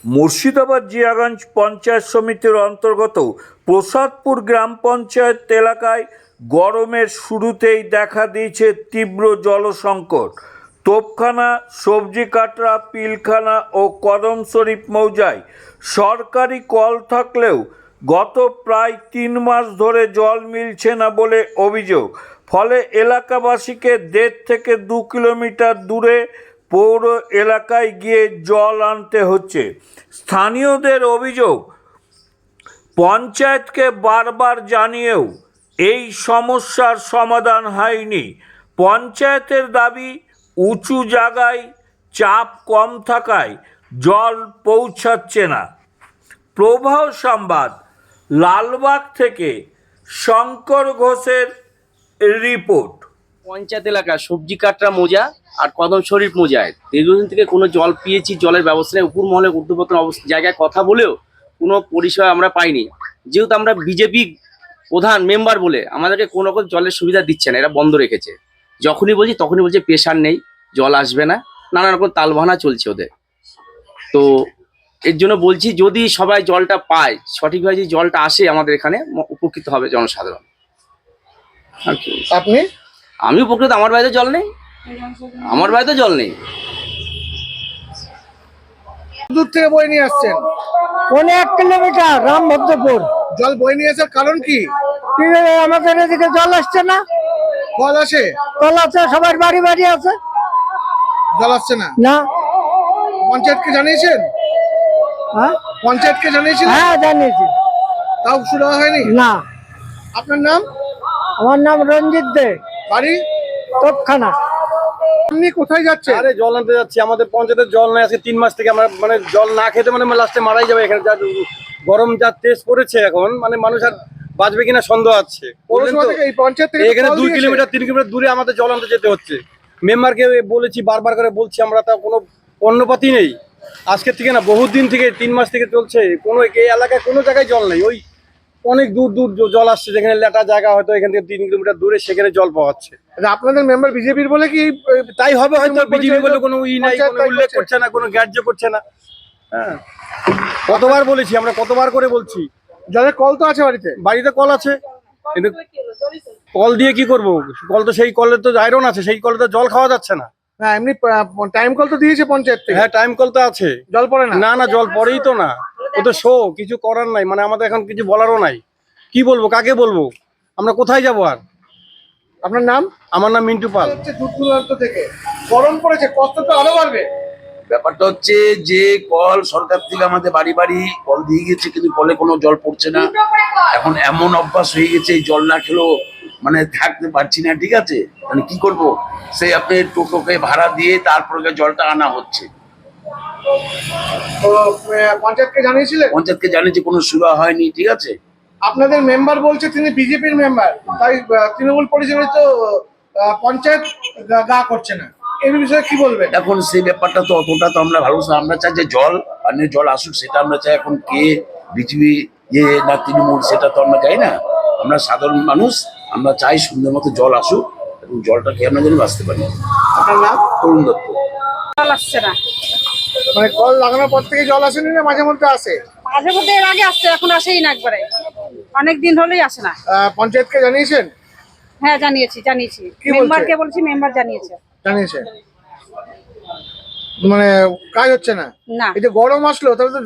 মুর্শিদাবাদ জিয়াগঞ্জ পঞ্চায়েত সমিতির অন্তর্গত প্রসাদপুর গ্রাম পঞ্চায়েত এলাকায় গরমের শুরুতেই দেখা দিয়েছে তীব্র জলসংকট। তোপখানা, সবজি কাটরা, পিলখানা ও কদম শরীফ মৌজায় সরকারি কল থাকলেও গত প্রায় 3 মাস ধরে জল মিলছে না বলে অভিযোগ। ফলে এলাকাবাসীকে 1.5 থেকে 2 কিলোমিটার দূরে পৌর এলাকায় গিয়ে জল আনতে হচ্ছে। স্থানীয়দের অভিযোগ, পঞ্চায়েতকে বারবার জানিয়েও এই সমস্যার সমাধান হয়নি। পঞ্চায়েতের দাবি, উঁচু জায়গায় চাপ কম থাকায় জল পৌঁছাচ্ছে না। প্রবাহ সংবাদ, লালবাগ থেকে শঙ্কর ঘোষের রিপোর্ট। পঞ্চায়েত এলাকা সবজি কাটরা মৌজা আর কদম শরীফ মৌজায় দীর্ঘদিন থেকে কোনো জল পেয়েছি, জলের ব্যবস্থা নেই। উপর মহলে ঊর্ধ্বতন জায়গায় কথা বলেও কোনো পরিষেবা আমরা পাইনি। যেহেতু আমরা বিজেপি প্রধান মেম্বার বলে আমাদেরকে কোনো রকম জলের সুবিধা দিচ্ছে না, এরা বন্ধ রেখেছে। যখনই বলছি তখনই বলছে প্রেশার নেই, জল আসবে না, নানা রকম তালবাহানা চলছে ওদের। তো এর জন্য বলছি, যদি সবাই জলটা পায়, সঠিকভাবে যদি জলটা আসে আমাদের এখানে, উপকৃত হবে জনসাধারণ। আর কি আপনি? আমি উপকৃত, আমার বাড়িতে জল নেই, আমার বাড়িতে জল নেই। দূর থেকে বই নিয়ে আসছেন? 1 কিলোমিটার রামভদ্রপুর। জল বই নিয়ে আসার কারণ কি? আমাদের এদিকে জল আসছে না। কল আসে? কল আছে, সবার বাড়ি বাড়ি আছে, জল আসছে না। না। পঞ্চায়েতকে জানিয়েছেন? হ্যাঁ পঞ্চায়েতকে জানিয়েছেন? হ্যাঁ জানিয়েছি। তাও শুরু হয়নি? না। আপনার নাম? আমার নাম রঞ্জিত দে, বাড়ি তোপখানা। আপনি কোথায় যাচ্ছেন? আরে জল আনতে যাচ্ছি, আমাদের পঞ্চায়েতের জল নেই। আজকে 3 মাস থেকে আমরা মানে জল না খেতে মানে লাস্টে মারাই যাবে। এখানে যা গরম যা তেজ পড়েছে এখন, মানে মানুষ আর বাঁচবে কিনা সন্দেহ আছে। পৌরসভা থেকে, এই পঞ্চায়েত থেকে এখানে কল 2 দিয়েছে? কিলোমিটার 3 কিলোমিটার দূরে আমাদের জল আনতে যেতে হচ্ছে। মেম্বারকে বলেছি, বারবার করে বলছি, আমরা তা কোনো পণ্যপাতি নেই। আজকের থেকে না, বহুত দিন থেকে 3 মাস থেকে চলছে। কোনো এই এলাকায় কোনো জায়গায় জল নেই। ওই অনেক দূর দূর জল আসছে, যেখানে লেটা জায়গা হয়তো এখান থেকে 3 কিলোমিটার দূরে, সেখানে জল পাওয়া যাচ্ছে। আপনাদের মেম্বার বিজেপির বলে কি তাই হবে হয়তো, বিজেপি বলে কোনো নাই, পঞ্চায়েত কোনো উল্লেখ করছে না, কোনো গ্রাহ্য করছে না। হ্যাঁ, কতবার বলেছি আমরা, কতবার করে বলছি। জলের কল তো আছে বাড়িতে? বাড়িতে কল আছে, কিন্তু কল দিয়ে কি করব? কল তো, সেই কলে তো আয়রন আছে, সেই কলে তো জল খাওয়া যাচ্ছে না। না, এমনি টাইম কল তো দিয়েছে পঞ্চায়েত থেকে। হ্যাঁ, টাইম কল তো আছে, জল পড়ে না? না না, জল পড়েই তো না। ও তো শো, কিছু করার নাই, মানে আমাদের এখন কিছু বলারও নাই। কি বলবো, কাকে বলবো, আমরা কোথায় যাবো আর? আপনার নাম? আমার নাম মিন্টু পাল। দূর দূরান্ত থেকে গরম পড়েছে, কষ্ট তো আরো বাড়বে। ব্যাপারটা হচ্ছে যে কল সরকার থেকে আমাদের বাড়ি বাড়ি কল দিয়ে গেছে, কিন্তু কলে কোনো জল পড়ছে না। এখন এমন অভ্যাস হয়ে গেছে, এই জল না খেলেও মানে থাকতে পারছি না। ঠিক আছে, মানে কি করব, সেই আপনি টোটোকে ভাড়া দিয়ে তারপরে জলটা আনা হচ্ছে। তো পঞ্চায়েতকে জানিয়েছিলেন? পঞ্চায়েতকে জানিয়েছে, কোনো সুরা হয়নি। ঠিক আছে, আপনাদের মেম্বার বলছে তিনি বিজেপির মেম্বার, তাই তৃণমূল পরিচালিত পঞ্চায়েত গা করছে না। এই বিষয়ে কি বলবেন? এখন সেই ব্যাপারটা তো অতটা তো আমরা ভালোবাসি। আমরা চাই যে জল, পানীয় জল আসুক, সেটা আমরা চাই। এখন কে বিজেপি না তৃণমূল, সেটা তো আমরা চাই না। আমরা সাধারণ মানুষ, আমরা চাই সুন্দর মতো জল আসুক এবং জলটা খেয়ে আমরা যেন বাঁচতে পারি। আপনার নাম? তরুণ দত্ত। জল আসছে না। মানে কল লাগানোর পর থেকে জল আসেনি না মাঝে মধ্যে আসে? মাঝে মধ্যে এর আগে আসছে, এখন আসেই না, একবারে অনেক দিন হলেই আসে না। পঞ্চায়েতকে জানিয়েছেন? হ্যাঁ জানিয়েছি। কি বলছে? মেম্বারকে বলছি, মেম্বার জানিয়েছে। মানে কাজ হচ্ছে না? না। এই যে গরম আসলো, তাহলে তো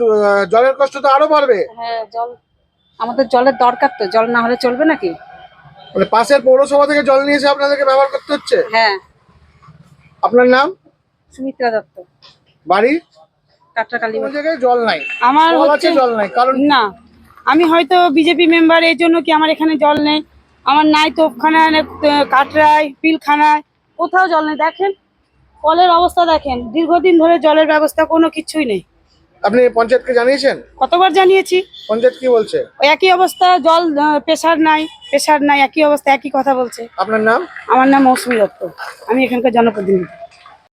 জলের কষ্ট তো আরো বাড়বে। হ্যাঁ, জল আমাদের জলের দরকার, তো জল না হলে চলবে নাকি? মানে পাশের পৌরসভা থেকে জল নিয়ে এসে আপনাদেরকে ব্যবহার করতে হচ্ছে? হ্যাঁ। আপনার নাম? সুমিত্রা দত্ত, বাড়ি কাটরাকালী। কোন জায়গায় জল নাই? আমার কল হচ্ছে আছে, জল নাই, কারণ না, আমি হয়তো বিজেপি মেম্বার, এই জন্য কি আমার এখানে জল নেই? আমার নাই তোপখানায়, কাটরায়, পিলখানায়, কোথাও জল নেই। দেখেন কলের অবস্থা, দেখেন দীর্ঘদিন ধরে জলের ব্যবস্থা কোনো কিছুই নেই। আপনি পঞ্চায়েতকে জানিয়েছেন? কতবার জানিয়েছি। পঞ্চায়েত কি বলছে? ওই একই অবস্থা, জল প্রেশার নাই, একই অবস্থা, একই কথা বলছে। আপনার নাম? আমার নাম মৌসুমী দত্ত, আমি এখানকার জনপ্রতিনিধি।